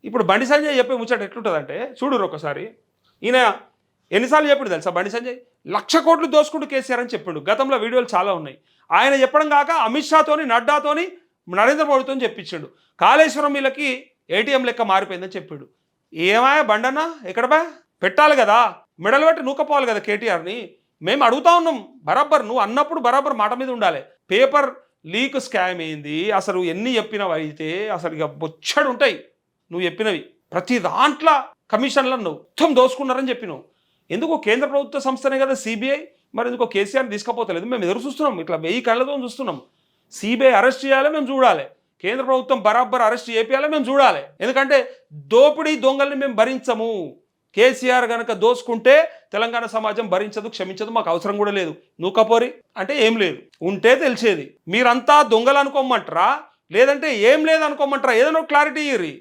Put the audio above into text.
ఇప్పుడు బండి సంజయ్ చెప్పే ముచ్చట ఎట్లుంటుందంటే చూడురు ఒకసారి. ఈయన ఎన్నిసార్లు చెప్పిండు తెలుసా బండి సంజయ్? 1,00,00,000 దోసుకుంటూ కేసీఆర్ అని చెప్పిండు. గతంలో వీడియోలు చాలా ఉన్నాయి. ఆయన చెప్పడం కాక అమిత్ షాతోని, నడ్డాతోని, నరేంద్ర మోడీతో చెప్పించిండు. కాళేశ్వరం వీళ్ళకి ఏటీఎం లెక్క మారిపోయిందని చెప్పిండు. ఏమాయా బండన్న ఎక్కడ బా పెట్టాలి కదా, మెడలు పెట్టి నూకపోవాలి కదా కేటీఆర్ని. మేము అడుగుతా ఉన్నాం బరాబర్, నువ్వు అన్నప్పుడు బరాబర్ మాట మీద ఉండాలి. పేపర్ లీక్ స్కామ్ ఏంది అసలు, ఎన్ని చెప్పినవి అయితే అసలు ఇక బొచ్చడు ఉంటాయి నువ్వు చెప్పినవి. ప్రతి దాంట్లో కమిషన్లను మొత్తం దోసుకున్నారని చెప్పినావు. ఎందుకు కేంద్ర ప్రభుత్వ సంస్థనే కదా సిబిఐ, మరి ఎందుకో కేసీఆర్ని తీసుకపోతలేదు? మేము ఎదురు చూస్తున్నాం, ఇట్లా 1000 కళ్ళతో చూస్తున్నాం. సిబిఐ అరెస్ట్ చేయాలి, మేము చూడాలి. కేంద్ర ప్రభుత్వం బరాబర్ అరెస్ట్ చేయాలి, మేము చూడాలి. ఎందుకంటే దోపిడీ దొంగల్ని మేము భరించము. కేసీఆర్ గనక దోసుకుంటే తెలంగాణ సమాజం భరించదు, క్షమించదు, మాకు అవసరం కూడా లేదు. నువ్వు కపోరి అంటే ఏం లేదు, ఉంటే తెలిసేది. మీరంతా దొంగలు అనుకోమంటారా లేదంటే ఏం లేదు అనుకోమంటారా? ఏదైనా క్లారిటీ ఇయ్యి.